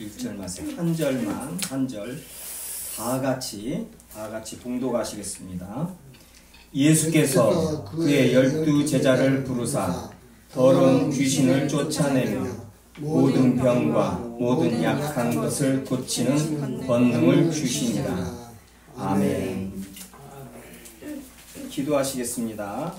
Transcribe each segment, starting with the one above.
1절 말씀 한 절만 한 절 다 같이 봉독하시겠습니다. 예수께서 그의 12 제자를 부르사 더러운 귀신을 쫓아내며 모든 병과 모든 약한 것을 고치는 권능을 주시니라. 아멘. 기도하시겠습니다.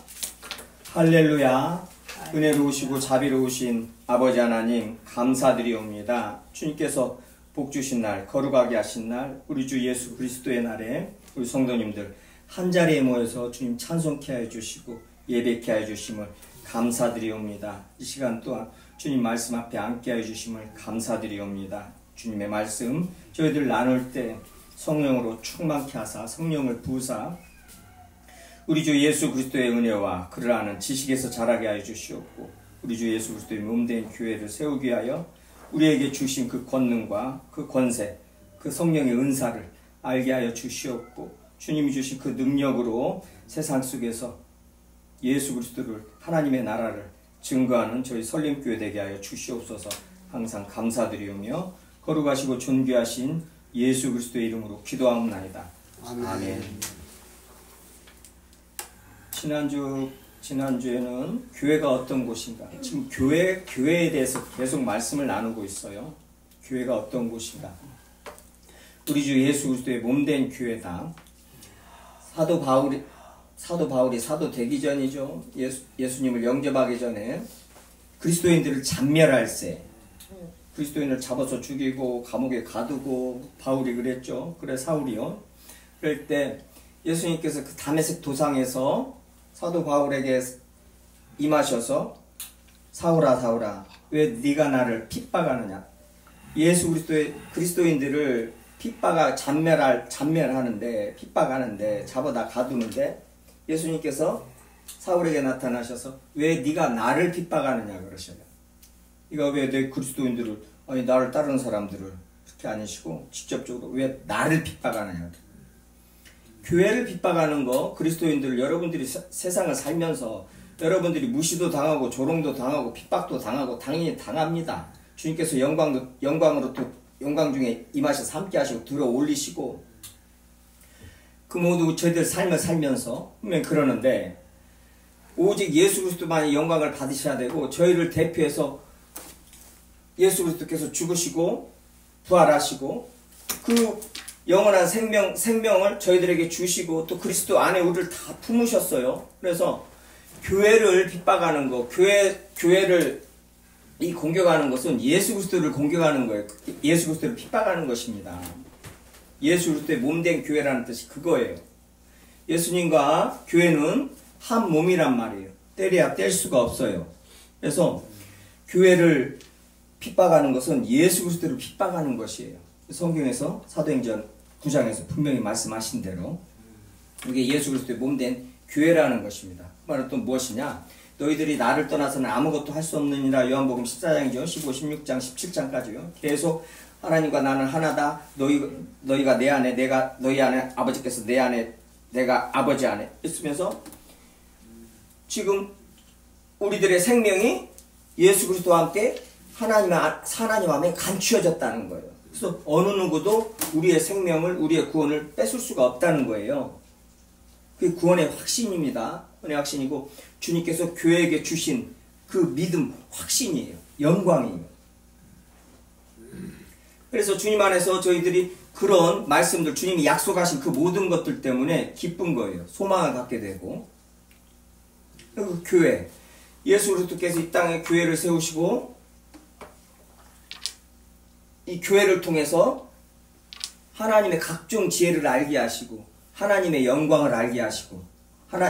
할렐루야. 은혜로우시고 자비로우신 아버지 하나님 감사드리옵니다. 주님께서 복 주신 날, 거룩하게 하신 날, 우리 주 예수 그리스도의 날에 우리 성도님들 한자리에 모여서 주님 찬송케 하여 주시고 예배케 하여 주심을 감사드리옵니다. 이 시간 또한 주님 말씀 앞에 앉게 하여 주심을 감사드리옵니다. 주님의 말씀 저희들 나눌 때 성령으로 충만케 하사 성령을 부으사 우리 주 예수 그리스도의 은혜와 그를 아는 지식에서 자라게 하여 주시옵고 우리 주 예수 그리스도의 몸된 교회를 세우기 위하여 우리에게 주신 그 권능과 그 권세, 그 성령의 은사를 알게 하여 주시옵고 주님이 주신 그 능력으로 세상 속에서 예수 그리스도를 하나님의 나라를 증거하는 저희 설림교회 되게 하여 주시옵소서. 항상 감사드리오며 거룩하시고 존귀하신 예수 그리스도의 이름으로 기도하옵나이다. 아멘. 지난주에는 교회가 어떤 곳인가, 지금 교회에 대해서 계속 말씀을 나누고 있어요. 교회가 어떤 곳인가. 우리 주 예수 그리스도의 몸된 교회다. 사도 바울이 사도 되기 전이죠. 예수님을 영접하기 전에 그리스도인들을 잔멸할 때 그리스도인을 잡아서 죽이고 감옥에 가두고 바울이 그랬죠. 그래 사울이요. 그럴 때 예수님께서 그 다메섹 도상에서 사도 바울에게 임하셔서 사울아 사울아 왜 네가 나를 핍박하느냐. 예수 그리스도인들을 잔멸하는데 핍박하는데 잡아다 가두는데 예수님께서 사울에게 나타나셔서 왜 네가 나를 핍박하느냐 그러셔요. 이거 왜 내 그리스도인들을 아니 나를 따르는 사람들을 그렇게 아니시고 직접적으로 왜 나를 핍박하느냐. 교회를 핍박하는 거 그리스도인들 여러분들이 세상을 살면서 여러분들이 무시도 당하고 조롱도 당하고 핍박도 당하고 당연히 당합니다. 주님께서 영광 중에 임하셔서 함께 하시고 들어 올리시고 그 모두 저희들 삶을 살면서 분명히 그러는데 오직 예수 그리스도만이 영광을 받으셔야 되고 저희를 대표해서 예수 그리스도께서 죽으시고 부활하시고 그 영원한 생명을 저희들에게 주시고 또 그리스도 안에 우리를 다 품으셨어요. 그래서 교회를 핍박하는 거, 교회를 공격하는 것은 예수 그리스도를 공격하는 거예요. 예수 그리스도를 핍박하는 것입니다. 예수 그리스도의 몸된 교회라는 뜻이 그거예요. 예수님과 교회는 한 몸이란 말이에요. 떼려야 뗄 수가 없어요. 그래서 교회를 핍박하는 것은 예수 그리스도를 핍박하는 것이에요. 성경에서 사도행전 9장에서 분명히 말씀하신 대로 이게 예수 그리스도의 몸된 교회라는 것입니다. 그 말은 또 무엇이냐? 너희들이 나를 떠나서는 아무것도 할 수 없느니라. 요한복음 14장이죠. 15, 16장, 17장까지요. 계속 하나님과 나는 하나다. 너희가 내 안에, 내가 너희 안에, 아버지께서 내 안에, 내가 아버지 안에 있으면서 지금 우리들의 생명이 예수 그리스도와 함께 하나님 안에 감추어졌다는 거예요. 그래서 어느 누구도 우리의 생명을, 우리의 구원을 뺏을 수가 없다는 거예요. 그게 구원의 확신입니다. 구원의 확신이고 주님께서 교회에게 주신 그 믿음, 확신이에요. 영광이에요. 그래서 주님 안에서 저희들이 그런 말씀들, 주님이 약속하신 그 모든 것들 때문에 기쁜 거예요. 소망을 갖게 되고. 그리고 교회, 예수 그리스도께서 이 땅에 교회를 세우시고 이 교회를 통해서 하나님의 각종 지혜를 알게 하시고 하나님의 영광을 알게 하시고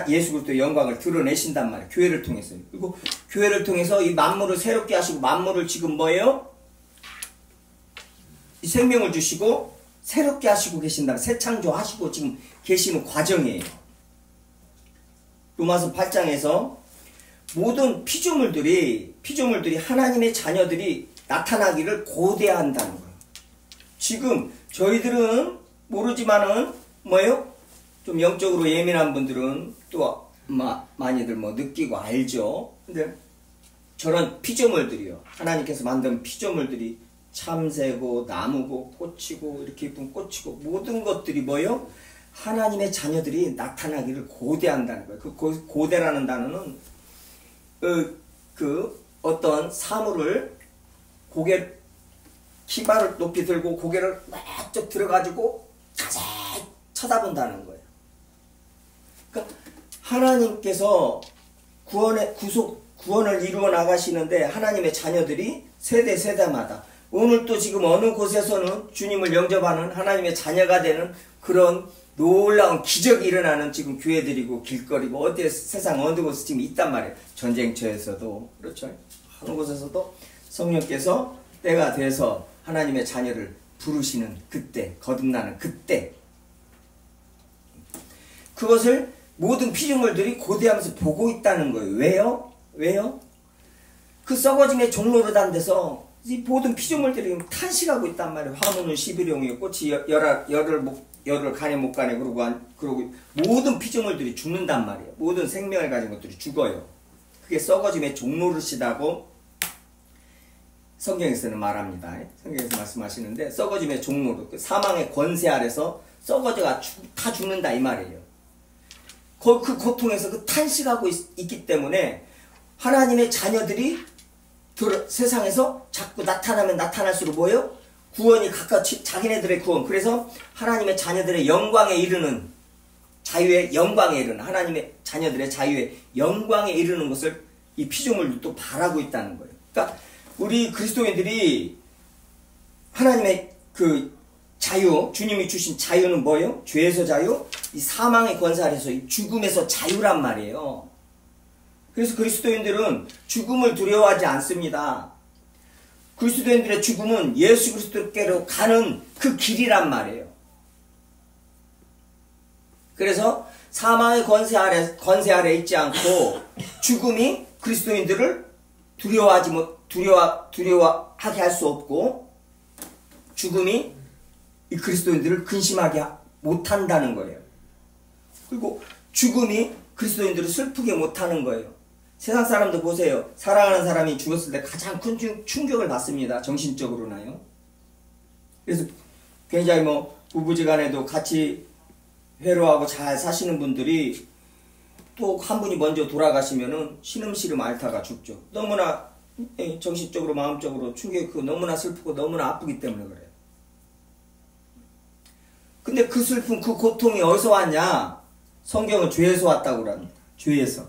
예수 그리스도의 영광을 드러내신단 말이에요. 교회를 통해서요. 그리고 교회를 통해서 이 만물을 새롭게 하시고 만물을 지금 뭐예요? 이 생명을 주시고 새롭게 하시고 계신다. 새 창조하시고 지금 계시는 과정이에요. 로마서 8장에서 모든 피조물들이 하나님의 자녀들이 나타나기를 고대한다는 거예요. 지금 저희들은 모르지만은 뭐예요? 좀 영적으로 예민한 분들은 또 많이들 느끼고 알죠. 근데 저런 피조물들이요. 하나님께서 만든 피조물들이 참새고 나무고 꽃이고 이렇게 예쁜 꽃이고 모든 것들이 뭐요? 하나님의 자녀들이 나타나기를 고대한다는 거예요. 그 고대라는 단어는 어떤 사물을 키발을 높이 들고 고개를 쭉 들어가지고 자세히 쳐다본다는 거예요. 그러니까 하나님께서 구원을 이루어 나가시는데 하나님의 자녀들이 세대마다 오늘 또 지금 어느 곳에서는 주님을 영접하는 하나님의 자녀가 되는 그런 놀라운 기적이 일어나는 지금 교회들이고 길거리고 어디 세상 어느 곳에 지금 있단 말이에요. 전쟁터에서도 그렇죠. 어느 곳에서도 성령께서 때가 돼서 하나님의 자녀를 부르시는 그때, 거듭나는 그때, 그것을 모든 피조물들이 고대하면서 보고 있다는 거예요. 왜요? 그 썩어짐의 종로로 단 데서 이 모든 피조물들이 탄식하고 있단 말이에요. 화무는 11용이요 꽃이 열을 가네 못 가네 그러고 모든 피조물들이 죽는단 말이에요. 모든 생명을 가진 것들이 죽어요. 그게 썩어짐의 종로릇이라고 성경에서는 말합니다. 성경에서 말씀하시는데 썩어짐의 종로릇, 사망의 권세 아래서 썩어져가 다 죽는다 이 말이에요. 그 고통에서 그 탄식하고 있기 때문에 하나님의 자녀들이 세상에서 자꾸 나타나면 나타날수록 뭐예요? 구원이 가까이 자기네들의 구원. 그래서 하나님의 자녀들의 영광에 이르는 자유의 영광에 이르는 하나님의 자녀들의 자유의 영광에 이르는 것을 이 피조물도 바라고 있다는 거예요. 그러니까 우리 그리스도인들이 하나님의 그 자유, 주님이 주신 자유는 뭐예요? 죄에서 자유, 이 사망의 권세 아래서 이 죽음에서 자유란 말이에요. 그래서 그리스도인들은 죽음을 두려워하지 않습니다. 그리스도인들의 죽음은 예수 그리스도께로 가는 그 길이란 말이에요. 그래서 사망의 권세 아래 있지 않고 죽음이 그리스도인들을 두려워하게 할 수 없고 죽음이 이 그리스도인들을 근심하게 못한다는 거예요. 그리고 죽음이 그리스도인들을 슬프게 못하는 거예요. 세상 사람들 보세요. 사랑하는 사람이 죽었을 때 가장 큰 충격을 받습니다. 정신적으로나요. 그래서 굉장히 부부지간에도 같이 회로하고 잘 사시는 분들이 또 한 분이 먼저 돌아가시면은 시름시름 앓다가 죽죠. 너무나 정신적으로 마음적으로 충격이 너무나 슬프고 너무나 아프기 때문에 그래요. 근데 그 슬픔 그 고통이 어디서 왔냐? 성경은 죄에서 왔다고 합니다. 죄에서.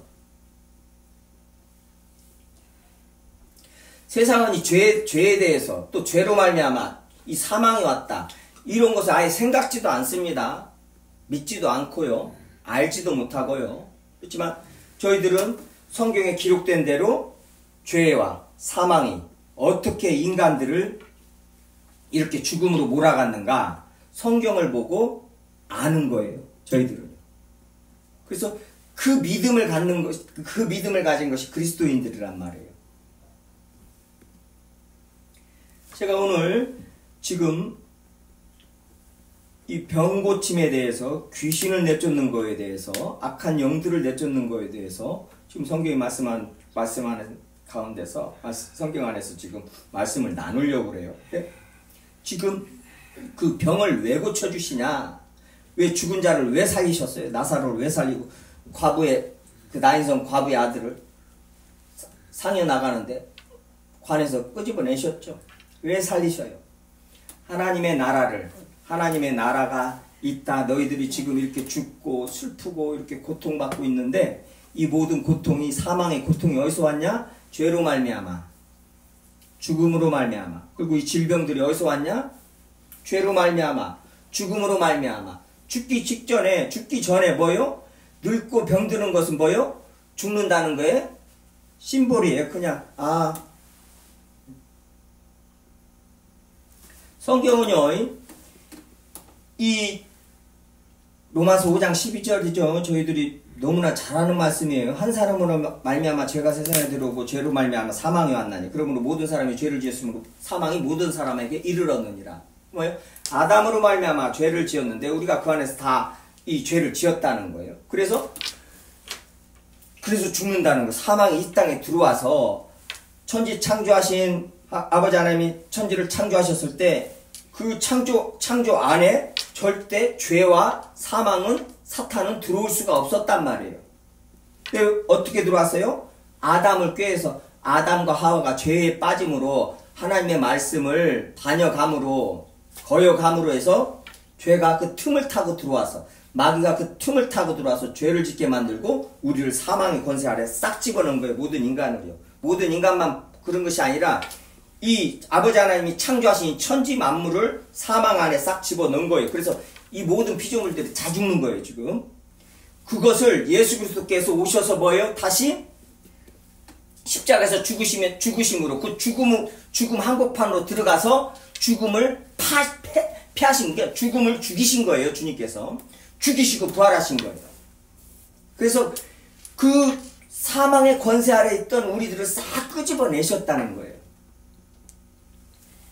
세상은 이 죄에 대해서 또 죄로 말미암아 이 사망이 왔다. 이런 것을 아예 생각지도 않습니다. 믿지도 않고요. 알지도 못하고요. 그렇지만 저희들은 성경에 기록된 대로 죄와 사망이 어떻게 인간들을 이렇게 죽음으로 몰아갔는가 성경을 보고 아는 거예요. 저희들은. 그래서 그 믿음을 가진 것이 그리스도인들이란 말이에요. 제가 오늘 지금 이 병고침에 대해서 귀신을 내쫓는 거에 대해서 악한 영들을 내쫓는 거에 대해서 지금 성경이 말씀하는 가운데서 성경 안에서 지금 말씀을 나누려고 그래요. 지금 그 병을 왜 고쳐주시냐? 왜 죽은 자를 왜 살리셨어요? 나사로를 왜 살리고 그 나인성 과부의 아들을 상해 나가는데 관에서 끄집어내셨죠? 왜 살리셔요? 하나님의 나라가 있다. 너희들이 지금 이렇게 죽고 슬프고 이렇게 고통받고 있는데 이 모든 고통이 사망의 고통이 어디서 왔냐? 죄로 말미암아 죽음으로 말미암아. 그리고 이 질병들이 어디서 왔냐? 죄로 말미암아 죽음으로 말미암아. 죽기 전에 뭐요? 늙고 병드는 것은 뭐요? 죽는다는 거에 심볼이에요. 그냥 성경은요, 이 로마서 5장 12절이죠. 저희들이 너무나 잘 아는 말씀이에요. 한 사람으로 말미암아 죄가 세상에 들어오고 죄로 말미암아 사망이 왔나니 그러므로 모든 사람이 죄를 지었으므로 사망이 모든 사람에게 이르렀느니라. 뭐예요? 아담으로 말미암아 죄를 지었는데 우리가 그 안에서 다 이 죄를 지었다는 거예요. 그래서 죽는다는 거. 사망이 이 땅에 들어와서 천지 창조하신 아버지 하나님이 천지를 창조하셨을 때 그 창조 안에 절대 죄와 사망은 사탄은 들어올 수가 없었단 말이에요. 어떻게 들어왔어요? 아담을 꾀해서 아담과 하와가 죄에 빠짐으로 하나님의 말씀을 반역함으로 거역함으로 해서 죄가 그 틈을 타고 들어와서 마귀가 그 틈을 타고 들어와서 죄를 짓게 만들고 우리를 사망의 권세 아래 싹 집어넣은 거예요. 모든 인간을요. 모든 인간만 그런 것이 아니라 이 아버지 하나님이 창조하신 천지 만물을 사망 안에 싹 집어넣은 거예요. 그래서 이 모든 피조물들이 다 죽는 거예요. 지금 그것을 예수 그리스도께서 오셔서 뭐예요? 다시 십자가에서 죽으심으로 그 죽음 한복판으로 들어가서 죽음을 패하신 게 죽음을 죽이신 거예요. 주님께서 죽이시고 부활하신 거예요. 그래서 그 사망의 권세 아래 있던 우리들을 싹 끄집어내셨다는 거예요.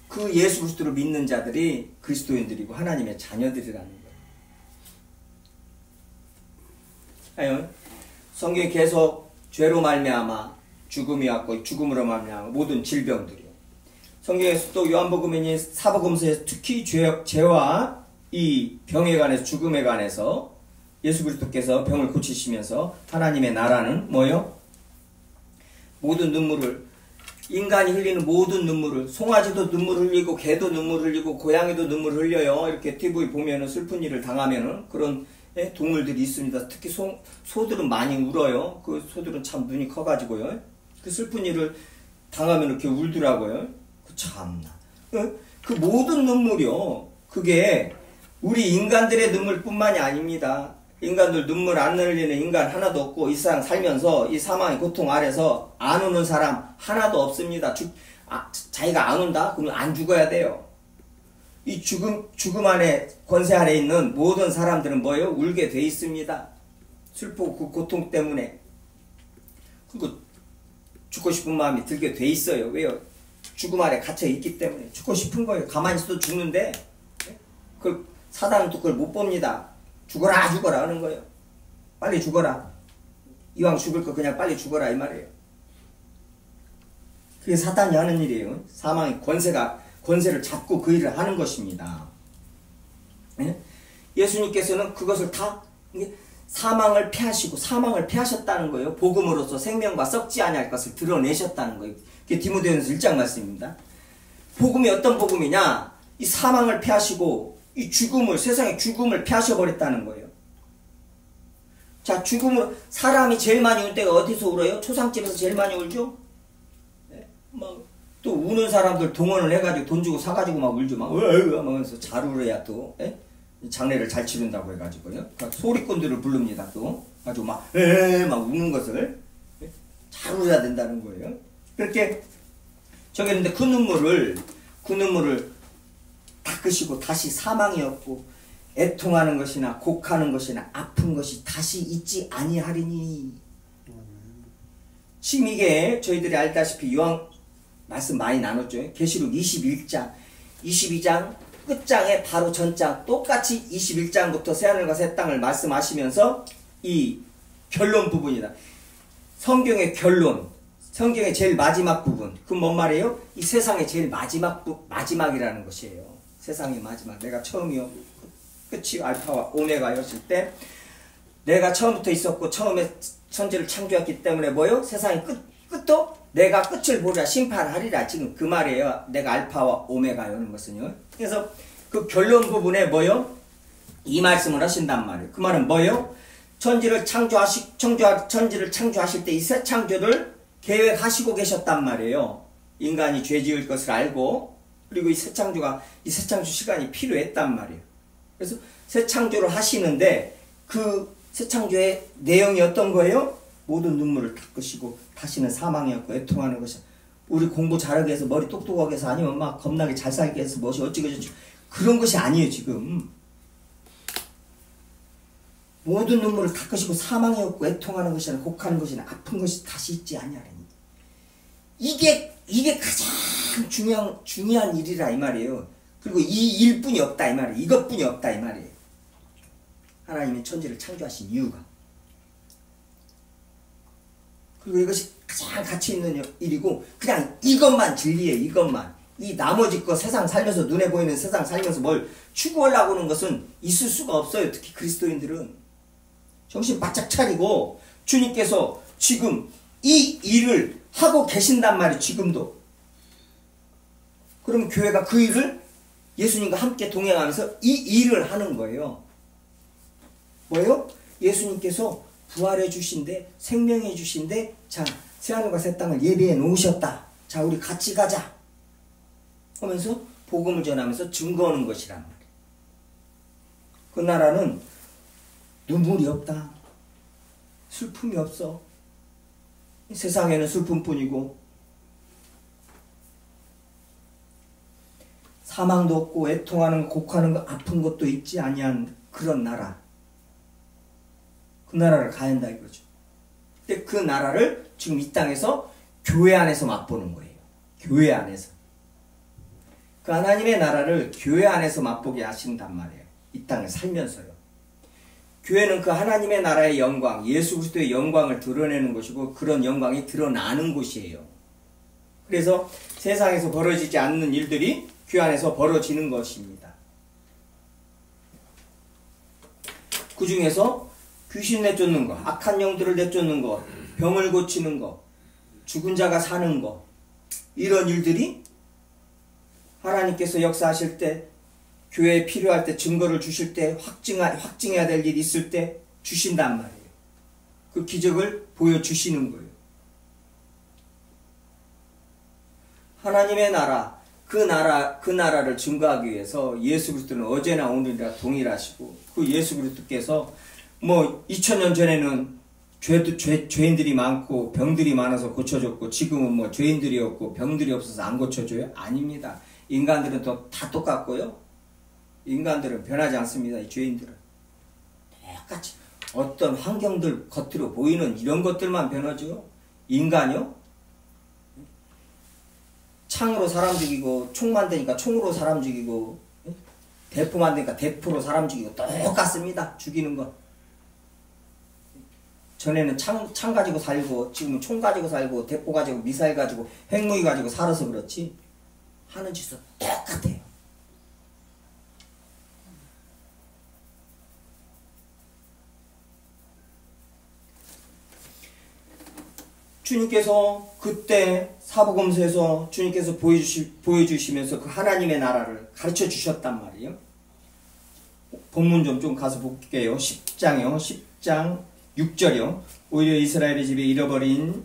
그 예수 그리스도를 믿는 자들이 그리스도인들이고 하나님의 자녀들이라는 거예요. 성경에 계속 죄로 말미암아 죽음이 왔고 죽음으로 말미암아 모든 질병들이요. 성경에서 또 요한복음에 사복음서에서 특히 죄와 이 병에 관해서 죽음에 관해서 예수 그리스도께서 병을 고치시면서 하나님의 나라는 뭐요? 모든 눈물을 인간이 흘리는 모든 눈물을 송아지도 눈물 흘리고 개도 눈물 흘리고 고양이도 눈물 흘려요. 이렇게 TV 보면은 슬픈 일을 당하면은 그런 동물들이 있습니다. 특히 소들은 많이 울어요. 그 소들은 참 눈이 커가지고요. 그 슬픈 일을 당하면 이렇게 울더라고요. 그 참나. 그 모든 눈물이요. 그게 우리 인간들의 눈물뿐만이 아닙니다. 인간들 눈물 안 흘리는 인간 하나도 없고 이 세상 살면서 이 사망의 고통 아래서 안 우는 사람 하나도 없습니다. 자기가 안 운다? 그러면 안 죽어야 돼요. 이 죽음 안에 권세 아래 있는 모든 사람들은 뭐예요? 울게 돼 있습니다. 슬프고 그 고통 때문에. 그리고 죽고 싶은 마음이 들게 돼 있어요. 왜요? 죽음 아래 갇혀 있기 때문에 죽고 싶은 거예요. 가만히 있어도 죽는데 그 사단은 또 그걸 못 봅니다. 죽어라 하는 거예요. 빨리 죽어라. 이왕 죽을 거 그냥 빨리 죽어라 이 말이에요. 그게 사탄이 하는 일이에요. 사망의 권세를 잡고 그 일을 하는 것입니다. 예수님께서는 그것을 다 사망을 패하시고 사망을 패하셨다는 거예요. 복음으로써 생명과 썩지 아니할 것을 드러내셨다는 거예요. 그게 디모데전서 1장 말씀입니다. 복음이 어떤 복음이냐? 이 사망을 패하시고 이 세상의 죽음을 패하셔버렸다는 거예요. 자, 사람이 제일 많이 울 때가 어디서 울어요? 초상집에서 제일 많이 울죠? 또 우는 사람들 동원을 해가지고 돈 주고 사가지고 막 울죠. 막 하면서 잘 울어야 또 장례를 잘 치른다고 해가지고요. 소리꾼들을 부릅니다. 또 아주 막 우는 것을 잘 울어야 된다는 거예요. 그렇게 저기는데 그 눈물을 닦으시고 다시 사망이 없고 애통하는 것이나 곡하는 것이나 아픈 것이 다시 있지 아니하리니. 지금 이게 저희들이 알다시피 요한 말씀 많이 나눴죠. 계시록 22장 끝장에 바로 전장 똑같이 21장부터 새하늘과 새 땅을 말씀하시면서 이 결론 부분이다. 성경의 결론, 성경의 제일 마지막 부분. 그건 뭔 말이에요? 이 세상의 제일 마지막이라는 것이에요. 세상의 마지막. 내가 처음이요 끝이 알파와 오메가였을 때 내가 처음부터 있었고 처음에 천지를 창조했기 때문에 뭐요? 세상의 끝도 내가 끝을 보리라 심판하리라. 지금 그 말이에요. 내가 알파와 오메가요는 것은요. 그래서 그 결론 부분에 뭐요? 이 말씀을 하신단 말이에요. 그 말은 뭐요? 천지를 창조하실 때 이 새 창조를 계획하시고 계셨단 말이에요. 인간이 죄 지을 것을 알고 그리고 이 새 창조 시간이 필요했단 말이에요. 그래서 새 창조를 하시는데 그 새 창조의 내용이 어떤 거예요? 모든 눈물을 닦으시고 다시는 사망이 없고 애통하는 것이 우리 공부 잘하게 해서 머리 똑똑하게 해서 아니면 막 겁나게 잘 살게 해서 무엇이 어찌고저찌 그런 것이 아니에요. 지금 모든 눈물을 닦으시고 사망이 없고 애통하는 것이나 곡하는 것이나 아픈 것이 다시 있지 아니하리니. 이게 가장 중요한 일이라 이 말이에요. 그리고 이 일뿐이 없다 이 말이에요. 이것뿐이 없다 이 말이에요. 하나님이 천지를 창조하신 이유가. 그리고 이것이 가장 가치 있는 일이고 그냥 이것만 진리예요. 이것만. 이 나머지 거 세상 살면서 눈에 보이는 세상 살면서 뭘 추구하려고 하는 것은 있을 수가 없어요. 특히 그리스도인들은. 정신 바짝 차리고 주님께서 지금 이 일을 하고 계신단 말이에요. 지금도. 그럼 교회가 그 일을 예수님과 함께 동행하면서 이 일을 하는 거예요. 뭐예요? 예수님께서 부활해 주신데 생명해 주신데 자 새하늘과 새 땅을 예비해 놓으셨다. 자 우리 같이 가자 하면서 복음을 전하면서 증거하는 것이란 말이에요. 그 나라는 눈물이 없다. 슬픔이 없어. 세상에는 슬픔뿐이고 사망도 없고 애통하는 거, 곡하는 거, 아픈 것도 있지 아니한 그런 나라. 그 나라를 가야 한다 이거죠. 근데 그 나라를 지금 이 땅에서 교회 안에서 맛보는 거예요. 교회 안에서. 그 하나님의 나라를 교회 안에서 맛보게 하신단 말이에요. 이 땅에 살면서요. 교회는 그 하나님의 나라의 영광, 예수 그리스도의 영광을 드러내는 것이고 그런 영광이 드러나는 곳이에요. 그래서 세상에서 벌어지지 않는 일들이 교회 안에서 벌어지는 것입니다. 그 중에서 귀신 내쫓는 거, 악한 영들을 내쫓는 거, 병을 고치는 거, 죽은 자가 사는 거 이런 일들이 하나님께서 역사하실 때 교회에 필요할 때 증거를 주실 때 확증해야 될 일이 있을 때 주신단 말이에요. 그 기적을 보여주시는 거예요. 하나님의 나라, 그 나라를 증거하기 위해서 예수 그리스도는 어제나 오늘이나 동일하시고 그 예수 그리스도께서 뭐 2000년 전에는 죄인들이 많고 병들이 많아서 고쳐줬고 지금은 뭐 죄인들이 없고 병들이 없어서 안 고쳐줘요? 아닙니다. 인간들은 다 똑같고요. 인간들은 변하지 않습니다. 이 죄인들은. 똑같이 어떤 환경들 겉으로 보이는 이런 것들만 변하죠. 인간이요? 창으로 사람 죽이고 총 만드니까 총으로 사람 죽이고 대포 만드니까 대포로 사람 죽이고 똑같습니다. 죽이는 건. 전에는 창 가지고 살고 지금은 총 가지고 살고 대포 가지고 미사일 가지고 핵무기 가지고 살아서 그렇지 하는 짓은 똑같아요. 주님께서 그때 사복음서에서 주님께서 보여주시면서 그 하나님의 나라를 가르쳐 주셨단 말이에요. 본문 좀 가서 볼게요. 10장이요. 10장 6절이요. 오히려 이스라엘의 집에 잃어버린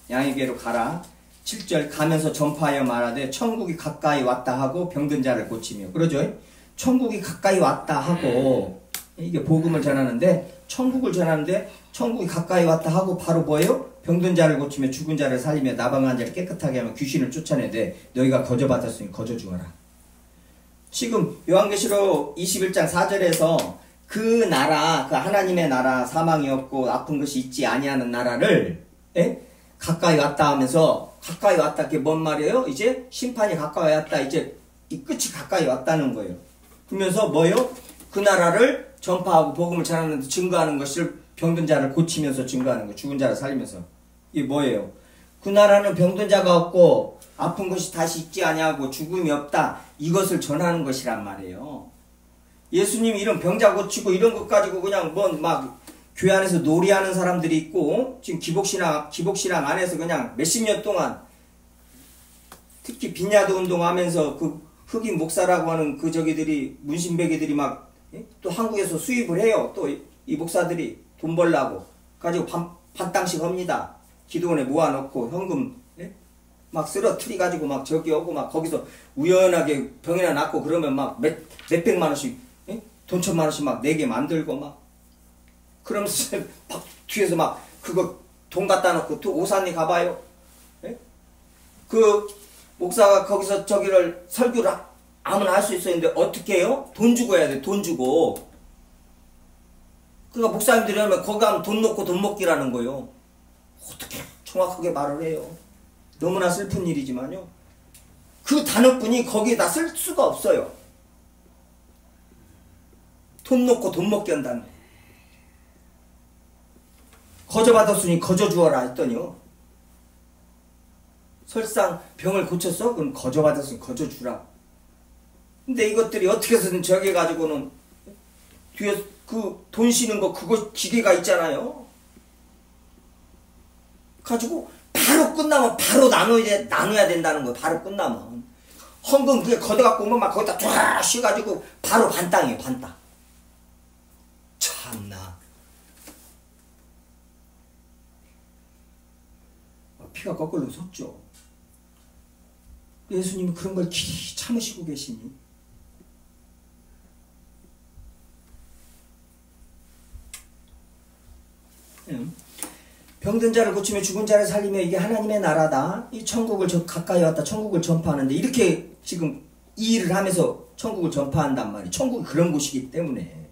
양에게로 가라. 7절 가면서 전파하여 말하되 천국이 가까이 왔다 하고 병든 자를 고치며. 그러죠. 천국이 가까이 왔다 하고 이게 복음을 전하는데 천국을 전하는데 천국이 가까이 왔다 하고 바로 뭐예요? 병든 자를 고치며 죽은 자를 살리며 나방한 자를 깨끗하게 하며 귀신을 쫓아내되 너희가 거저받았으니 거저 죽어라. 지금 요한계시록 21장 4절에서 그 나라, 그 하나님의 나라, 사망이 없고 아픈 것이 있지 아니하는 나라를 가까이 왔다 하면서 가까이 왔다 그게 뭔 말이에요? 이제 심판이 가까이 왔다. 이제 이 끝이 가까이 왔다는 거예요. 그러면서 뭐예요? 그 나라를 전파하고 복음을 전하는 증거하는 것을 병든 자를 고치면서 증거하는 거, 죽은 자를 살리면서. 이게 뭐예요? 그 나라는 병든 자가 없고 아픈 것이 다시 있지 아니하고 죽음이 없다. 이것을 전하는 것이란 말이에요. 예수님이 이런 병자 고치고 이런 것 가지고 그냥 막 교회 안에서 놀이하는 사람들이 있고 지금 기복신앙 안에서 그냥 몇십 년 동안 특히 빈야드 운동하면서 그 흑인 목사라고 하는 그 저기들이 문신배기들이 막 또 한국에서 수입을 해요. 또 이 목사들이 돈 벌라고 가지고 반땅씩 합니다. 기도원에 모아놓고 현금 막 쓰러트리 가지고 막 저기 오고 막 거기서 우연하게 병이나 낫고 그러면 막 몇백만 원씩 돈 1000만 원씩 막 내게 만들고 막 그러면서 막 뒤에서 막 그거 돈 갖다 놓고 또 오산리 가봐요. 그 목사가 거기서 저기를 설교를 아무나 할 수 있었는데 어떻게 해요? 돈 주고 해야 돼. 돈 주고. 그러니까 목사님들이 하면 거기 가면 돈 놓고 돈 먹기라는 거예요. 어떻게 정확하게 말을 해요. 너무나 슬픈 일이지만요. 그 단어뿐이 거기에다 쓸 수가 없어요. 돈 놓고 돈 먹게 한다는 거예요. 거저 받았으니 거저 주어라 했더니요. 설상 병을 고쳤어? 그럼 거저 받았으면 거저 주라. 근데 이것들이 어떻게 해서든 저기 가지고는 뒤에 그 돈 쉬는 거 그거 기계가 있잖아요. 가지고 바로 끝나면 바로 나눠야 된다는 거. 바로 끝나면 헌금 그게 걷어갖고 오면 막 거기다 쫙 쉬가지고 바로 반땅이에요. 반땅. 참나. 피가 거꾸로 섰죠. 예수님이 그런 걸 길이 참으시고 계시니 병든 자를 고치며 죽은 자를 살리며 이게 하나님의 나라다. 이 천국을 가까이 왔다. 천국을 전파하는데 이렇게 지금 이 일을 하면서 천국을 전파한단 말이에요. 천국이 그런 곳이기 때문에.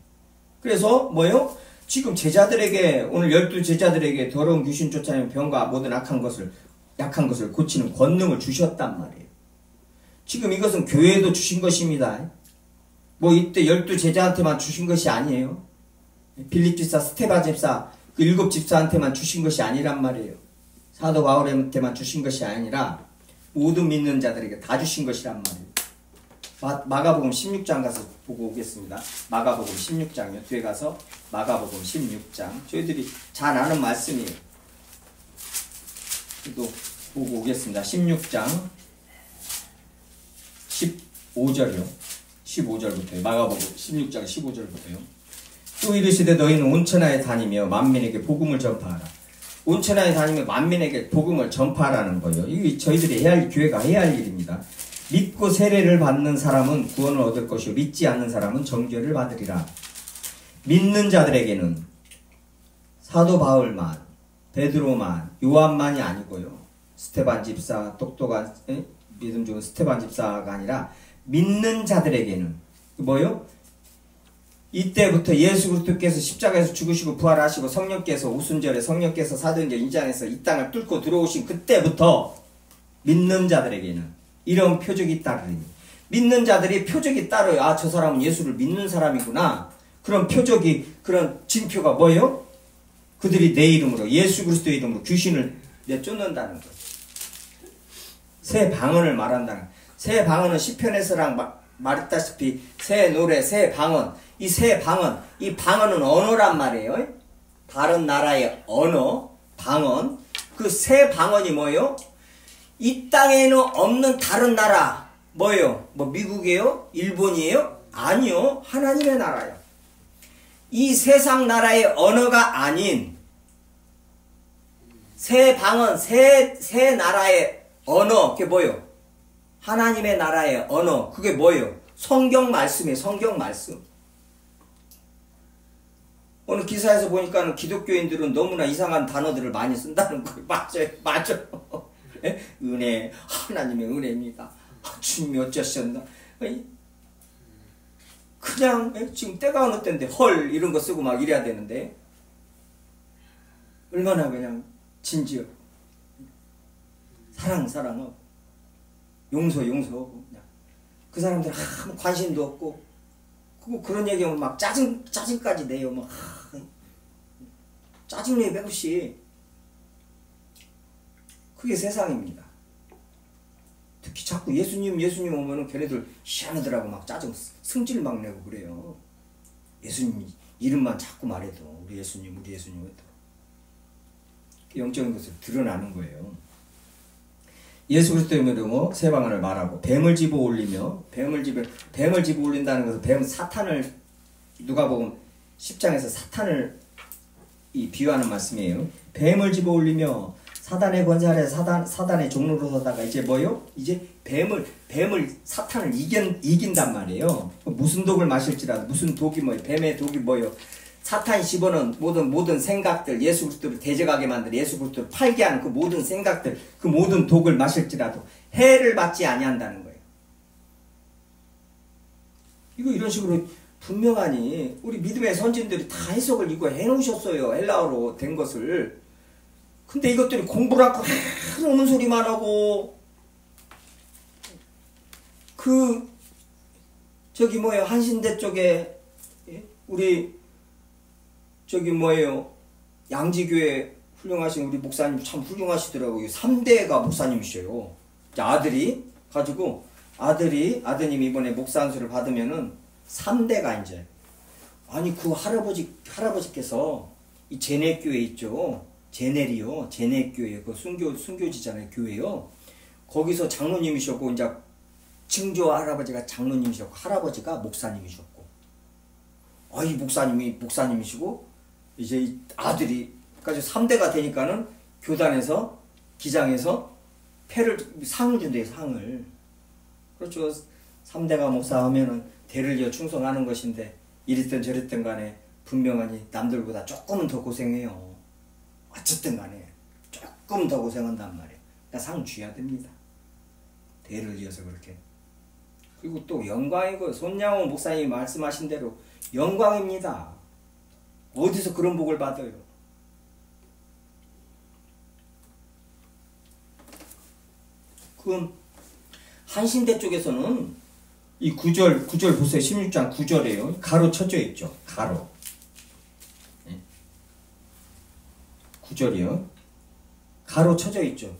그래서 뭐요? 지금 제자들에게 오늘 12 제자들에게 더러운 귀신 쫓아내는 병과 모든 약한 것을 고치는 권능을 주셨단 말이에요. 지금 이것은 교회에도 주신 것입니다. 뭐 이때 12 제자한테만 주신 것이 아니에요. 빌립 집사, 스데반 집사 그 7 집사한테만 주신 것이 아니란 말이에요. 사도 바울한테만 주신 것이 아니라 모든 믿는 자들에게 다 주신 것이란 말이에요. 마가복음 16장 가서 보고 오겠습니다. 마가복음 16장이요. 뒤에 가서 마가복음 16장. 저희들이 잘 아는 말씀이에요. 또 보고 오겠습니다. 16장 15절이요. 15절부터요. 마가복음 16장 15절부터요. 또 이르시되 너희는 온 천하에 다니며 만민에게 복음을 전파하라. 온 천하에 다니며 만민에게 복음을 전파하라는 거예요. 이게 저희들이 교회가 해야 할 일입니다. 믿고 세례를 받는 사람은 구원을 얻을 것이요 믿지 않는 사람은 정죄를 받으리라. 믿는 자들에게는 사도 바울만, 베드로만, 요한만이 아니고요. 스데반 집사, 똑똑한 믿음 좋은 스데반 집사가 아니라 믿는 자들에게는 뭐요? 이때부터 예수 그리스도께서 십자가에서 죽으시고 부활하시고 성령께서 오순절에 성령께서 사도행전 2장에서 이 땅을 뚫고 들어오신 그때부터 믿는 자들에게는 이런 표적이 따르니 믿는 자들이 표적이 따르요. 아, 저 사람은 예수를 믿는 사람이구나. 그런 표적이 그런 징표가 뭐예요? 그들이 내 이름으로 예수 그리스도의 이름으로 귀신을 내쫓는다는 것. 새 방언을 말한다는 것. 새 방언은 시편에서랑 말했다시피 새 노래, 새 방언. 이 새 방언, 이 방언은 언어란 말이에요. 다른 나라의 언어, 방언. 그 새 방언이 뭐예요? 이 땅에는 없는 다른 나라. 뭐예요? 뭐 미국이에요? 일본이에요? 아니요. 하나님의 나라예요. 이 세상 나라의 언어가 아닌 새 방언, 새 나라의 언어. 그게 뭐예요? 하나님의 나라의 언어. 그게 뭐예요? 성경 말씀이에요. 성경 말씀. 오늘 기사에서 보니까는 기독교인들은 너무나 이상한 단어들을 많이 쓴다는 거예요. 맞아요. 은혜, 하나님의 은혜입니다. 주님이 어쩌셨나. 그냥 지금 때가 어느 때인데 헐 이런 거 쓰고 막 이래야 되는데 얼마나 그냥 진지하고 사랑하고 용서하고 그냥 그 사람들 아무 관심도 없고 그런 얘기하면 막 짜증까지 내요. 막 짜증내요 맥없이. 그게 세상입니다. 특히 자꾸 예수님 오면은 걔네들 희한하더라고. 막 짜증 승질 막 내고 그래요. 예수님 이름만 자꾸 말해도 우리 예수님 해도 영적인 것을 드러나는 거예요. 예수 그리스도의 이름으로 새 방언을 말하고 뱀을 집어 올리며 뱀을 집어 올린다는 것은 뱀 사탄을 누가복음 10장에서 사탄을 비유하는 말씀이에요. 뱀을 집어 올리며 사단의 권세 아래 사단의 종로로 서다가 이제 뭐요? 이제 사탄을 이긴단 말이에요. 무슨 독을 마실지라도 무슨 독이 뭐예요? 뱀의 독이 뭐예요? 사탄이 집어넣은 모든 생각들, 예수 그리스도를 대적하게 만들 예수 그리스도를 팔게 하는 그 모든 생각들, 그 모든 독을 마실지라도 해를 받지 아니한다는 거예요. 이거 이런 식으로 분명하니 우리 믿음의 선진들이 다 해석을 이거 해놓으셨어요. 헬라어로 된 것을. 근데 이것들이 공부를 하고 오는 소리만 하고 한신대 쪽에 우리 양지교회 훌륭하신 우리 목사님 참 훌륭하시더라고요. 3대가 목사님이셔요. 아드님이 이번에 목사 안수를 받으면은 3대가 이제, 아니 그 할아버지께서 이 제네교회 있죠. 제네교회 그 순교지잖아요. 교회요. 거기서 장로님이셨고, 이제 증조 할아버지가 장로님이셨고, 할아버지가 목사님이셨고, 이 목사님이시고, 이제 이 아들이, 까지 3대가 되니까는 교단에서, 기장에서 상을 준대요, 상을. 그렇죠. 3대가 목사하면은 대를 이어 충성하는 것인데, 이랬든 저랬든 간에 분명하니 남들보다 조금은 더 고생해요. 어쨌든 간에 조금 더 고생한단 말이에요. 그러니까 상 줘야 됩니다. 대를 이어서 그렇게. 그리고 또 영광이고, 손양원 목사님이 말씀하신 대로 영광입니다. 어디서 그런 복을 받아요? 그럼 한신대 쪽에서는 이 9절 보세요. 16장 9절에요. 가로 쳐져 있죠. 가로. 9절이요. 가로 쳐져 있죠.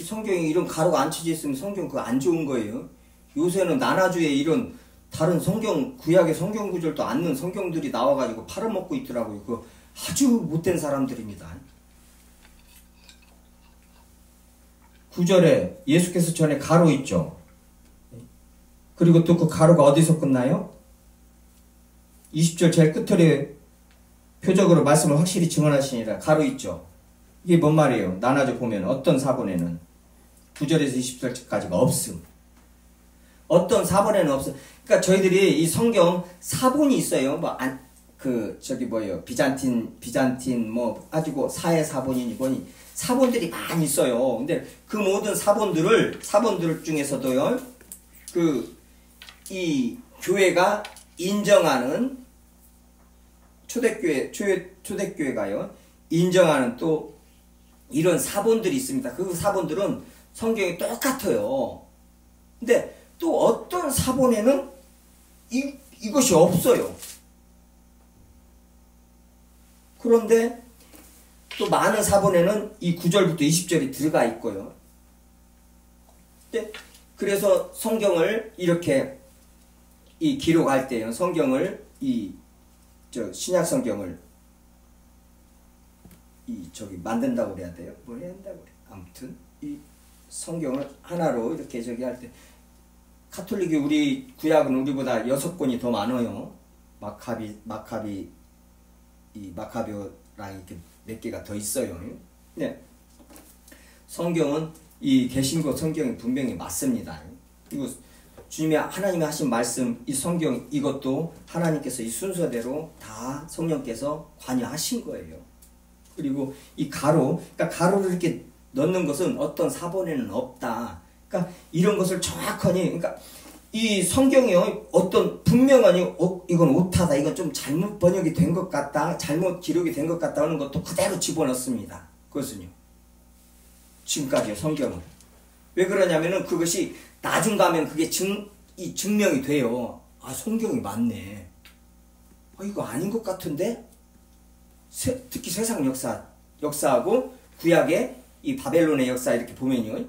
성경에 이런 가로가 안 쳐져 있으면 성경 그거 안 좋은 거예요. 요새는 나나주에 이런 다른 성경, 구약의 성경 구절도 않는 성경들이 나와가지고 팔아먹고 있더라고요. 그 아주 못된 사람들입니다. 9절에 예수께서 전에 가로 있죠. 그리고 또 그 가로가 어디서 끝나요? 20절 제일 끝털에 표적으로 말씀을 확실히 증언하시니라. 가로 있죠. 이게 뭔 말이에요? 나눠져 보면 어떤 사본에는 9절에서 20절까지가 없음. 어떤 사본에는 없음. 그러니까 저희들이 이 성경 사본이 있어요. 비잔틴 뭐 가지고 사회 사본이니 뭐니 사본들이 많이 있어요. 근데 그 모든 사본들 중에서도요, 이 교회가 인정하는 초대교회가요, 인정하는 또 이런 사본들이 있습니다. 그 사본들은 성경이 똑같아요. 근데 또 어떤 사본에는 이것이 없어요. 그런데 또 많은 사본에는 이 9절부터 20절이 들어가 있고요. 그래서 성경을 이렇게 기록할 때요, 성경을 신약 성경을 만든다고 그래야 돼요. 뭘 해야 한다고 그래. 아무튼 이 성경을 하나로 이렇게 할 때, 카톨릭이 우리 구약은 우리보다 6권이 더 많아요. 마카비오랑 이렇게 몇 개가 더 있어요. 네. 성경은 이 개신교 성경이 분명히 맞습니다. 그리고 하나님이 하신 말씀, 이 성경, 이것도 하나님께서 이 순서대로 다 성령께서 관여하신 거예요. 그리고 이 그러니까 가로를 이렇게 넣는 것은 어떤 사본에는 없다. 그러니까 이런 것을 정확하니, 그러니까 이 성경이요, 어떤 분명하니 이건 오타다, 이건 좀 잘못 번역이 된 것 같다, 잘못 기록이 된 것 같다 하는 것도 그대로 집어넣습니다. 그것은요, 지금까지요, 성경은. 왜 그러냐면은 그것이 나중 가면 그게 증명이 돼요. 성경이 맞네. 이거 아닌 것 같은데? 특히 세상 역사하고 구약의 이 바벨론의 역사 이렇게 보면요,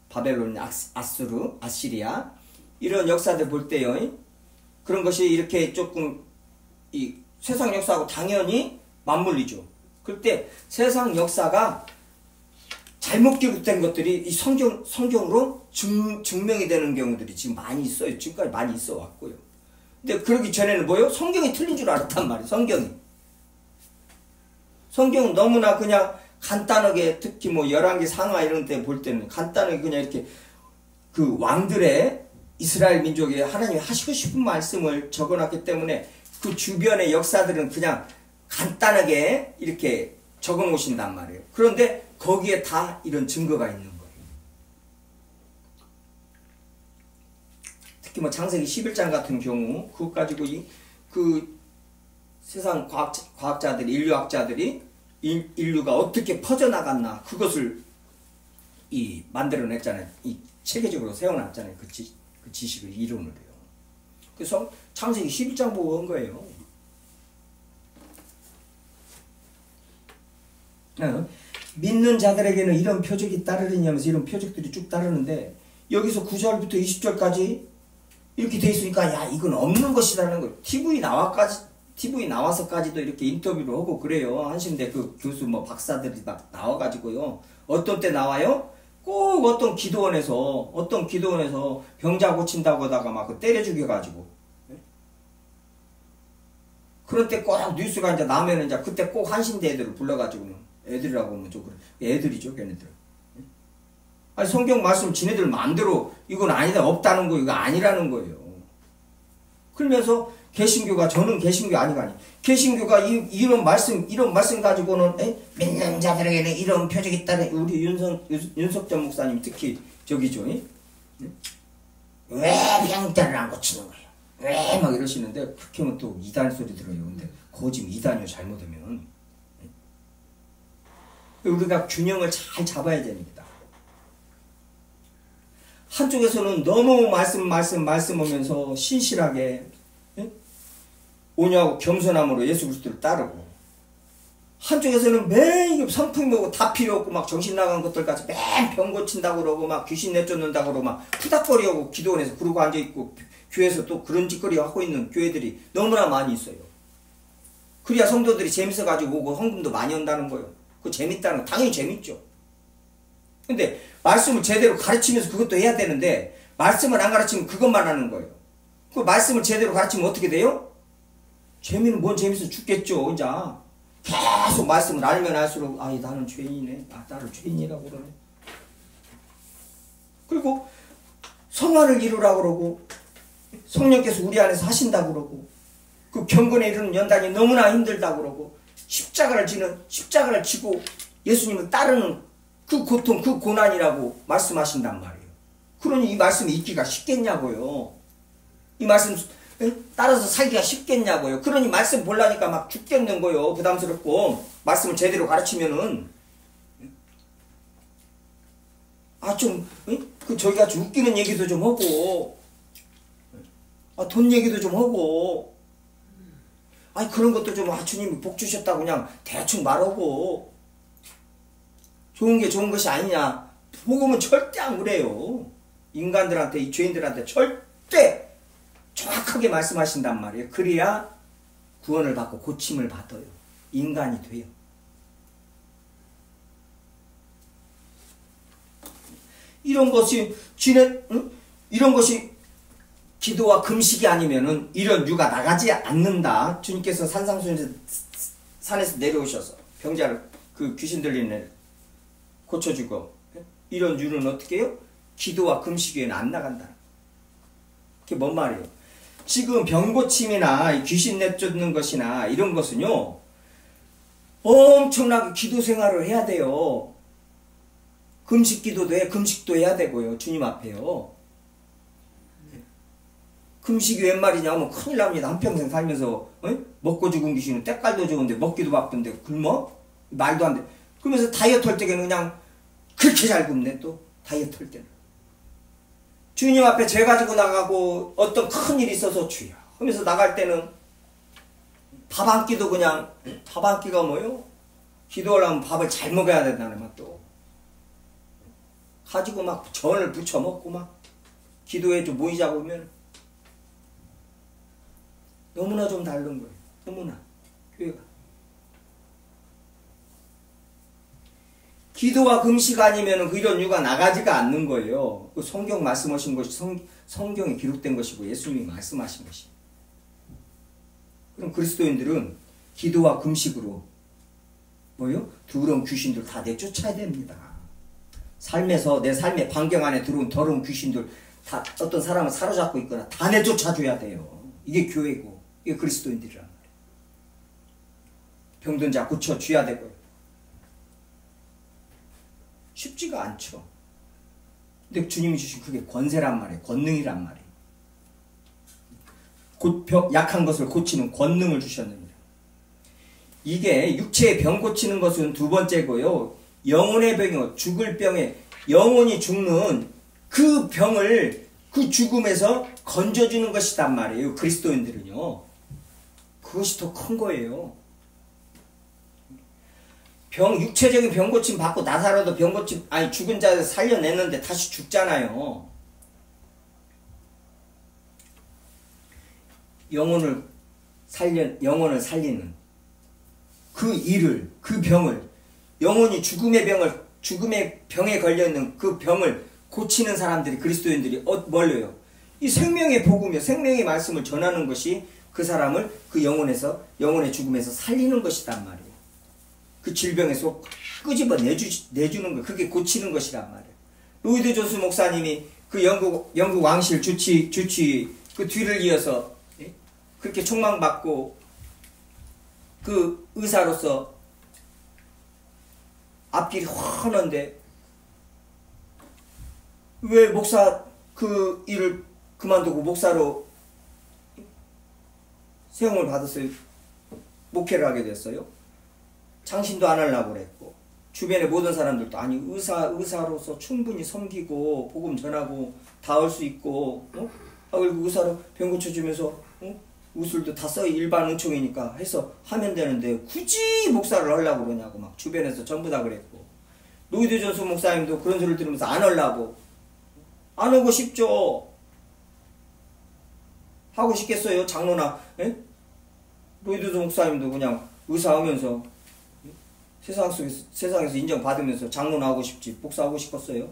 바벨론, 아시리아 이런 역사들 볼 때요, 그런 것이 이렇게 조금 이 세상 역사하고 당연히 맞물리죠. 그럴 때 세상 역사가 잘못 기록된 것들이 이 성경으로 증명이 되는 경우들이 지금 많이 있어요. 지금까지 많이 있어 왔고요. 근데 그러기 전에는 뭐요? 성경이 틀린 줄 알았단 말이에요. 성경은 너무나 그냥 간단하게, 특히 뭐 열왕기 상하 이런 데 볼 때는 간단하게 그냥 이렇게 그 왕들의 이스라엘 민족에 하나님이 하시고 싶은 말씀을 적어놨기 때문에 그 주변의 역사들은 그냥 간단하게 이렇게 적어 놓으신단 말이에요. 그런데 거기에 다 이런 증거가 있는 거예요. 특히 뭐 창세기 11장 같은 경우 그것 가지고 그 세상 과학자들이, 인류학자들이 인류가 어떻게 퍼져나갔나 그것을 만들어냈잖아요. 체계적으로 세워놨잖아요. 그 지식을 이론으로요. 그래서 창세기 11장 보고 한 거예요. 믿는 자들에게는 이런 표적이 따르느냐면서 이런 표적들이 쭉 따르는데 여기서 9절부터 20절까지 이렇게 돼 있으니까 야 이건 없는 것이라는 거. TV 나와서까지도 이렇게 인터뷰를 하고 그래요. 한신대 그 교수 뭐 박사들이 막 나와가지고요. 어떤 때 나와요? 꼭 어떤 기도원에서 병자 고친다고 하다가 막 때려 죽여가지고. 그럴 때 꼭 뉴스가 이제 나면은 이제 그때 꼭 한신대 애들을 불러가지고는 애들이라고 하면 좀 그래. 애들이죠, 걔네들. 아니 성경 말씀 지네들 마음대로 이건 아니다, 없다는 거, 이거 아니라는 거예요. 그러면서 개신교가 저는 개신교 아니가 개신교가 이런 말씀 가지고는 믿는 자들에게는 이런 표적이 있다는 우리 윤석전 목사님 특히 저기죠. 왜 병자를 안 고치는 거예요? 왜 막 이러시는데 그렇게 하면 또 이단 소리 들어요. 근데 거짓 이단이요 잘못하면. 우리가 균형을 잘 잡아야 됩니다. 한쪽에서는 너무 말씀하면서 신실하게 온유하고 겸손함으로 예수 그리스도를 따르고 한쪽에서는 매일 성품 보고 다 필요 없고 막 정신 나간 것들까지 맨 병 고친다고 그러고 막 귀신 내쫓는다고 그러고 막 푸닥거리하고 기도원에서 그러고 앉아있고 교회에서 또 그런 짓거리 하고 있는 교회들이 너무나 많이 있어요. 그래야 성도들이 재밌어가지고 오고 헌금도 많이 한다는 거예요. 그거 재밌다는 거 당연히 재밌죠. 근데 말씀을 제대로 가르치면서 그것도 해야 되는데 말씀을 안 가르치면 그것만 하는 거예요. 그 말씀을 제대로 가르치면 어떻게 돼요? 재미는 뭔 재밌어 죽겠죠. 이제 계속 말씀을 알면 알수록 나는 죄인이네. 나를 죄인이라고 그러네. 그리고 성화를 이루라고 그러고 성령께서 우리 안에서 하신다고 그러고 그 경건에 이르는 연단이 너무나 힘들다고 그러고 십자가를 지고 예수님을 따르는 그 고통, 그 고난이라고 말씀하신단 말이에요. 그러니 이 말씀이 있기가 쉽겠냐고요. 이 말씀 따라서 살기가 쉽겠냐고요. 그러니 말씀 보려니까 막 죽겠는 거요. 부담스럽고 말씀을 제대로 가르치면은 저희가 좀 웃기는 얘기도 좀 하고 돈 얘기도 좀 하고 그런 것도 좀 주님이 복 주셨다고 그냥 대충 말하고 좋은 게 좋은 것이 아니냐. 복음은 절대 안 그래요. 인간들한테, 이 죄인들한테 절대 정확하게 말씀하신단 말이에요. 그래야 구원을 받고 고침을 받아요. 인간이 돼요. 이런 것이 기도와 금식이 아니면은 이런 유가 나가지 않는다. 주님께서 산에서 내려오셔서 병자를 그 귀신 들린 애를 고쳐주고 이런 유는 어떻게 해요? 기도와 금식 외에는 안 나간다. 그게 뭔 말이에요? 지금 병고침이나 귀신 내쫓는 것이나 이런 것은요 엄청나게 기도 생활을 해야 돼요. 금식 기도도 해, 금식도 해야 되고요. 주님 앞에요. 금식이 웬 말이냐 면 큰일 납니다. 한평생 살면서 먹고 죽은 귀신은 때깔도 좋은데 먹기도 바쁜데 굶어? 말도 안 돼. 그러면서 다이어트 할 때는 그냥 그렇게 잘 굶네. 또 다이어트 할 때는 주님 앞에 죄 가지고 나가고 어떤 큰 일이 있어서 주여 하면서 나갈 때는 밥 한 끼도 그냥 밥 한 끼가 뭐요? 기도하려면 밥을 잘 먹어야 된다는 맛도 가지고 막 전을 부쳐 먹고 막 기도해 좀 모이자고 하면 너무나 좀 다른 거예요. 너무나 교회가 기도와 금식 아니면 이런 유가 나가지가 않는 거예요. 그 성경 말씀하신 것이 성경에 기록된 것이고 예수님이 말씀하신 것이. 그럼 그리스도인들은 기도와 금식으로 더러운 귀신들 다 내쫓아야 됩니다. 삶에서 내 삶의 반경 안에 들어온 더러운 귀신들 다 어떤 사람을 사로잡고 있거나 다 내쫓아줘야 돼요. 이게 교회고 이게 그리스도인들이란 말이에요. 병든 자 고쳐줘야 되고요. 쉽지가 않죠. 근데 주님이 주신 그게 권세란 말이에요. 권능이란 말이에요. 약한 것을 고치는 권능을 주셨느니라. 이게 육체의 병 고치는 것은 두 번째고요. 영혼의 병이요. 죽을 병에 영혼이 죽는 그 병을 그 죽음에서 건져주는 것이단 말이에요. 그리스도인들은요. 그것이 더 큰 거예요. 육체적인 병 고침 받고 나사로도 병 고침, 아니, 죽은 자를 살려냈는데 다시 죽잖아요. 영혼을 살리는 그 일을, 그 병을, 영혼이 죽음의 병에 걸려있는 그 병을 고치는 사람들이, 그리스도인들이 뭘로요? 이 생명의 복음이요, 생명의 말씀을 전하는 것이 그 사람을 그 영혼의 죽음에서 살리는 것이란 말이에요. 그 질병에서 끄집어 내주는 거, 그게 고치는 것이란 말이에요. 로이드 존스 목사님이 그 영국 왕실 주치 그 뒤를 이어서 그렇게 총망받고 그 의사로서 앞길이 훤한데 왜 목사 그 일을 그만두고 목사로 세움을 받았어요? 목회를 하게 됐어요? 장신도 안 하려고 그랬고, 주변의 모든 사람들도 아니 의사로서 충분히 섬기고 복음 전하고 다 할 수 있고, 그리고 의사로 병 고쳐주면서 우술도 다 써, 일반 은총이니까 해서 하면 되는데 굳이 목사를 하려고 그러냐고 막 주변에서 전부 다 그랬고, 로이드 존스 목사님도 그런 소리를 들으면서 안 하려고, 안 하고 싶죠. 하고 싶겠어요, 장로나? 에? 로이드 존스 목사님도 그냥 의사 하면서 세상에서 인정받으면서 장로나 하고 싶지 목사하고 싶었어요?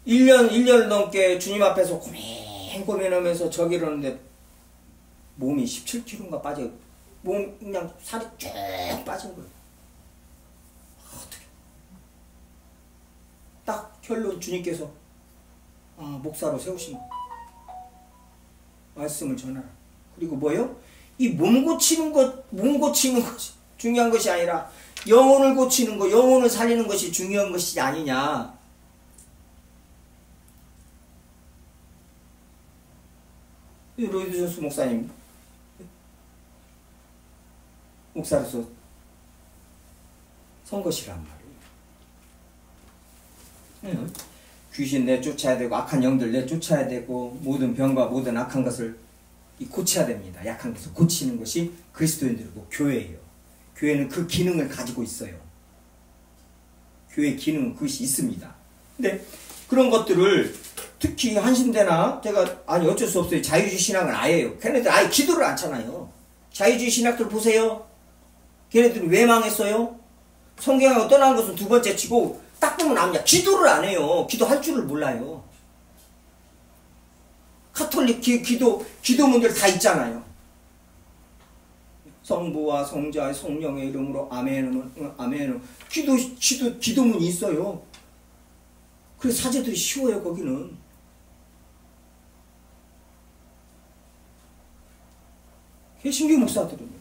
1년 넘게 주님 앞에서 고민하면서 저기 이러는데 몸이 17kg인가 빠져, 몸 그냥 살이 쭉 빠진 거예요. 어떻게? 딱 결론, 주님께서 목사로 세우신 거. 말씀을 전하라. 그리고 뭐요? 이 몸 고치는 것이 중요한 것이 아니라 영혼을 고치는 거, 영혼을 살리는 것이 중요한 것이 아니냐. 로이드 존스 목사님 목사로서 선 것이란 말이에요. 귀신 내쫓아야 되고 악한 영들 내쫓아야 되고 모든 병과 모든 악한 것을 고쳐야 됩니다. 약한 것을 고치는 것이 그리스도인들이고 교회예요. 교회는 그 기능을 가지고 있어요. 교회의 기능은 그것이 있습니다. 근데 그런 것들을 특히 한신대나 제가 어쩔 수 없어요. 자유주의 신학은 아예요. 걔네들 아예 기도를 안 차나요. 자유주의 신학들 보세요. 걔네들은 왜 망했어요? 성경하고 떠난 것은 두 번째 치고 딱 보면 압니다. 기도를 안 해요. 기도할 줄을 몰라요. 카톨릭 기도문들 다 있잖아요. 성부와 성자의 성령의 이름으로 아멘은 아멘은 기도문이 있어요. 그래서 사제들이 쉬워요. 거기는 개신교 목사들은요,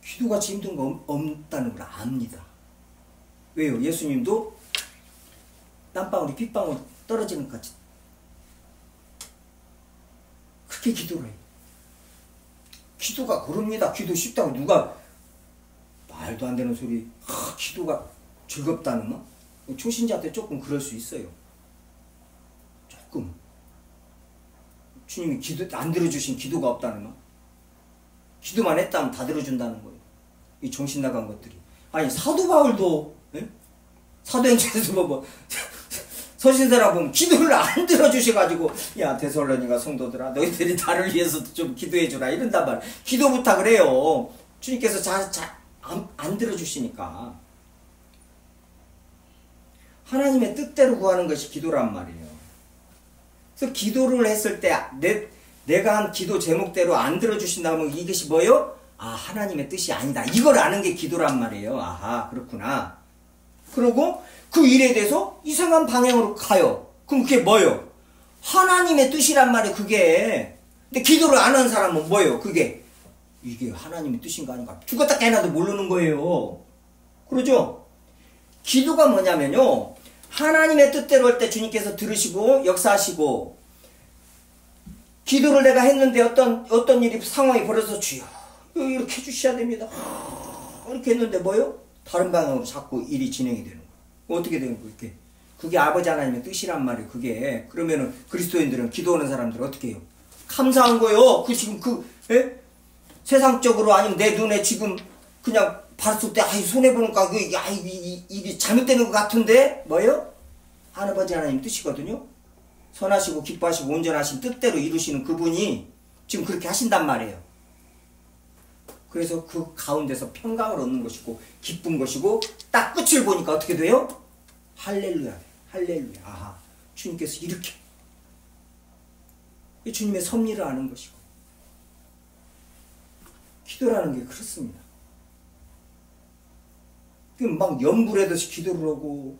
기도같이 힘든 거 없다는 걸 압니다. 왜요? 예수님도 땀방울이 핏방울 떨어지는 것 같이 그렇게 기도를 해요. 기도가 그럽니다. 기도 쉽다고 누가 말도 안 되는 소리. 기도가 즐겁다는 거? 초신자한테 조금 그럴 수 있어요. 조금. 주님이 안 들어주신 기도가 없다는 거. 기도만 했다면 다 들어준다는 거예요. 이 정신 나간 것들이. 아니 사도 바울도 사도행전에서 서신서라 보면 기도를 안 들어주셔가지고 야 데살로니가 성도들아 너희들이 나를 위해서도 좀 기도해주라 이런단 말이에요. 기도 부탁을 해요. 주님께서 안 들어주시니까. 하나님의 뜻대로 구하는 것이 기도란 말이에요. 그래서 기도를 했을 때 내가 한 기도 제목대로 안 들어주신다면 이것이 뭐예요? 하나님의 뜻이 아니다. 이걸 아는 게 기도란 말이에요. 아하, 그렇구나. 그리고 그 일에 대해서 이상한 방향으로 가요. 그럼 그게 뭐예요? 하나님의 뜻이란 말이에요. 그게. 근데 기도를 안 하는 사람은 뭐예요? 이게 하나님의 뜻인가 아닌가? 죽었다 깨나도 모르는 거예요. 그러죠? 기도가 뭐냐면요, 하나님의 뜻대로 할 때 주님께서 들으시고 역사하시고, 기도를 내가 했는데 어떤 일이 상황이 벌어서 주여 이렇게 해주셔야 됩니다. 이렇게 했는데 뭐요? 다른 방향으로 자꾸 일이 진행이 되는 거예요. 어떻게 되는 거예요? 그게 아버지 하나님의 뜻이란 말이에요. 그게. 그러면은 그리스도인들은, 기도하는 사람들은 어떻게 해요? 감사한 거예요. 지금 예? 세상적으로 아니면 내 눈에 지금 그냥 봤을 때 손해보니까 이게 잘못되는 것 같은데 뭐예요? 하나님 하나님 뜻이거든요. 선하시고 기뻐하시고 온전하신 뜻대로 이루시는 그분이 지금 그렇게 하신단 말이에요. 그래서 그 가운데서 평강을 얻는 것이고 기쁜 것이고 딱 끝을 보니까 어떻게 돼요? 할렐루야. 할렐루야. 아하. 주님께서 이렇게 주님의 섭리를 아는 것이고 기도라는 게 그렇습니다. 막 염불에듯이 기도를 하고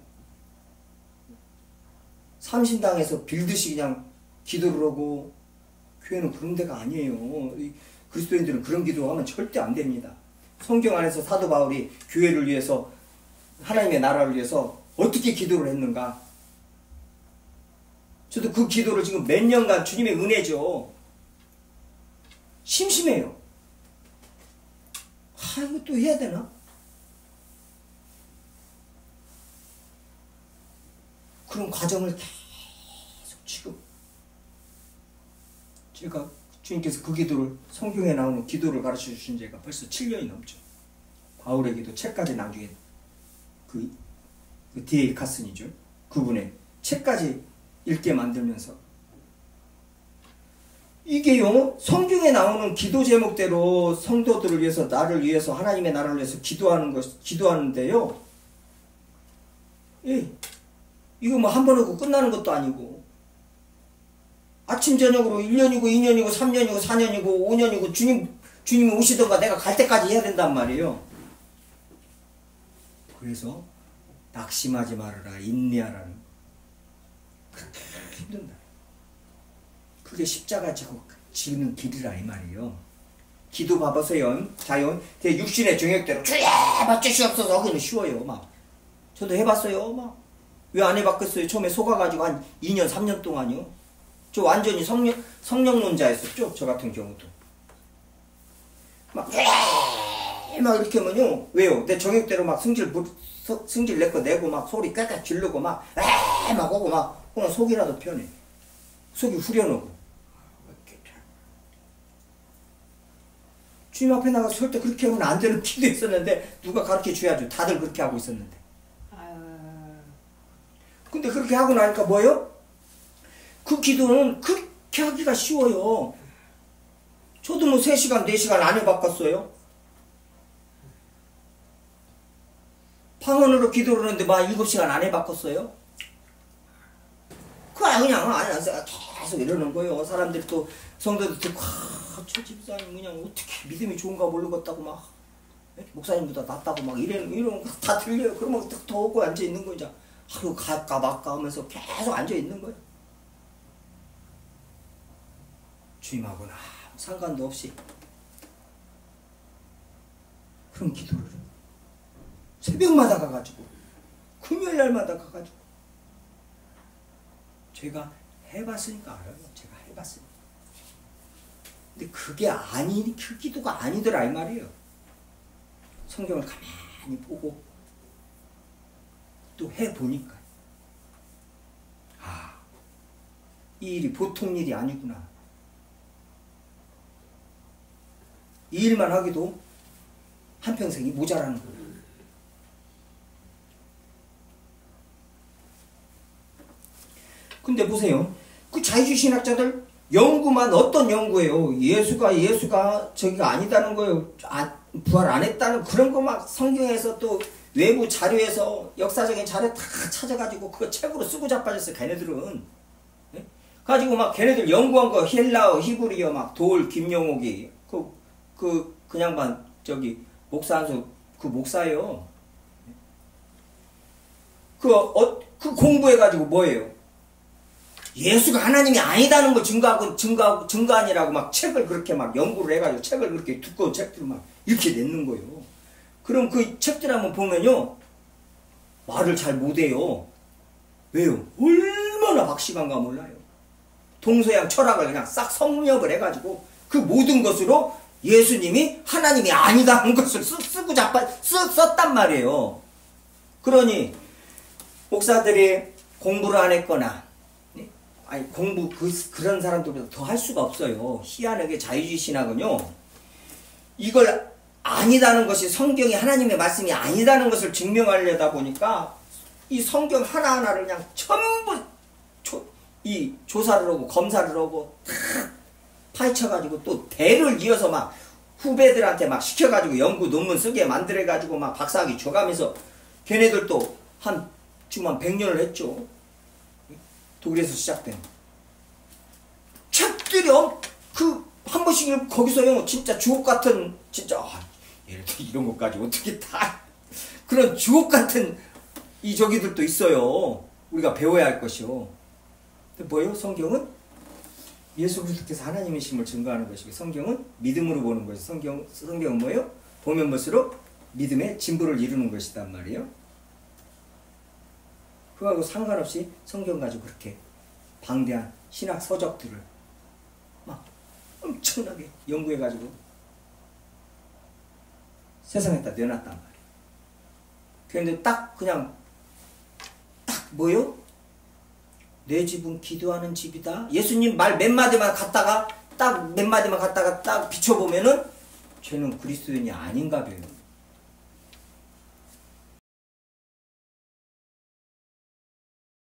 삼신당에서 빌듯이 그냥 기도를 하고 교회는 그런 데가 아니에요. 그리스도인들은 그런 기도하면 절대 안 됩니다. 성경 안에서 사도 바울이 교회를 위해서 하나님의 나라를 위해서 어떻게 기도를 했는가? 저도 그 기도를 지금 몇 년간 주님의 은혜죠. 심심해요. 이거 또 해야 되나? 그런 과정을 계속 지금 제가 주님께서 그 기도를 성경에 나오는 기도를 가르쳐 주신 지가 벌써 7년이 넘죠. 바울의 기도 책까지 나중에 그 D.A. 카슨이죠. 그분의 책까지 읽게 만들면서 이게요 성경에 나오는 기도 제목대로 성도들을 위해서 나를 위해서 하나님의 나라를 위해서 기도하는데요. 예, 이거 뭐 한 번 하고 끝나는 것도 아니고 아침 저녁으로 1년이고 2년이고 3년이고 4년이고 5년이고 주님이 오시던가 내가 갈 때까지 해야 된단 말이에요. 그래서 낙심하지 말아라 인내하라는 그렇게 힘든다. 그게 십자가 지고 지는 길이라 이 말이에요. 기도 봐보세요. 자연 제 육신의 정욕대로 주야 맞주시옵소서 하기는 쉬워요. 막 저도 해봤어요. 막 왜 안 해봤겠어요. 처음에 속아가지고 한 2년 3년 동안이요. 저 완전히 성령론자였었죠. 저 같은 경우도 막 이렇게 하면요. 왜요? 내 정욕대로 막 승질 내 거 내고 막 소리 꽥꽥 지르고 막 오고 막 그냥 속이라도 편해. 속이 후련하고. 주님 앞에 나가서 절대 그렇게 하면 안 되는 기도 있었는데 누가 가르쳐 줘야죠. 다들 그렇게 하고 있었는데. 근데 그렇게 하고 나니까 뭐예요? 그 기도는 그렇게 하기가 쉬워요. 저도 뭐 3시간, 4시간 안 해봤겠어요? 방언으로 기도를 하는데 막 7시간 안 해봤겠어요? 그냥 계속 이러는 거예요. 사람들이 또 성도들 듣고 저 집사님 그냥 어떻게 믿음이 좋은가 모르겠다고 막 목사님보다 낫다고 막 이런 거 다 들려요. 그러면 더 오고 앉아있는 거죠. 하루 갈까 말까 하면서 계속 앉아있는 거예요. 주님하고는 상관도 없이 그런 기도를 새벽마다 가가지고 금요일날마다 가가지고 제가 해봤으니까 알아요. 제가 해봤으니까. 근데 그게 그 기도가 아니더라 이 말이에요. 성경을 가만히 보고 또 해보니까 이 일이 보통 일이 아니구나. 이 일만 하기도 한평생이 모자라는 거예요. 근데 보세요. 그 자유주의신학자들 연구만 어떤 연구예요? 예수가 저기가 아니다는 거예요. 부활 안 했다는 그런 거 막 성경에서 또 외부 자료에서 역사적인 자료 다 찾아가지고 그거 책으로 쓰고 자빠졌어요. 걔네들은. 네? 가지고 막 걔네들 연구한 거 헬라어, 히브리어 막 돌, 김용옥이 그 양반 저기 목사 한수 그 목사예요. 그 공부해가지고 뭐예요? 예수가 하나님이 아니다는 걸 증거하니라고 막 책을 그렇게 막 연구를 해가지고 책을 그렇게 두꺼운 책들을 막 이렇게 냈는 거예요. 그럼 그 책들 한번 보면요. 말을 잘 못해요. 왜요? 얼마나 박식한가 몰라요. 동서양 철학을 그냥 싹 섭렵을 해가지고 그 모든 것으로 예수님이 하나님이 아니다는 것을 쓰고 썼단 말이에요. 그러니 목사들이 공부를 안 했거나 아니 공부 그런 사람들보다 더 할 수가 없어요. 희한하게 자유주의 신학은요. 이걸 아니다는 것이 성경이 하나님의 말씀이 아니다는 것을 증명하려다 보니까 이 성경 하나하나를 그냥 전부 조사를 하고 검사를 하고 다 파헤쳐가지고 또 대를 이어서 막 후배들한테 막 시켜가지고 연구 논문 쓰게 만들어가지고 막 박사학위 줘가면서 걔네들도 지금 한 100년을 했죠. 독일에서 시작된 책들이 한 번씩 거기서요 진짜 주옥 같은 진짜 예를 들어 이런 것까지 어떻게 다 그런 주옥 같은 이 저기들도 있어요. 우리가 배워야 할 것이요. 근데 뭐예요? 성경은 예수 그리스도께서 하나님의 심을 증거하는 것이고 성경은 믿음으로 보는 것이 성경은 뭐예요? 보면 볼수록 믿음의 진보를 이루는 것이단 말이에요. 그거하고 상관없이 성경 가지고 그렇게 방대한 신학 서적들을 막 엄청나게 연구해가지고 세상에다 내놨단 말이에요. 그런데 그냥 뭐요? 내 집은 기도하는 집이다. 예수님 말 몇 마디만 갖다가 딱 비춰보면은 쟤는 그리스도인이 아닌가 봐요.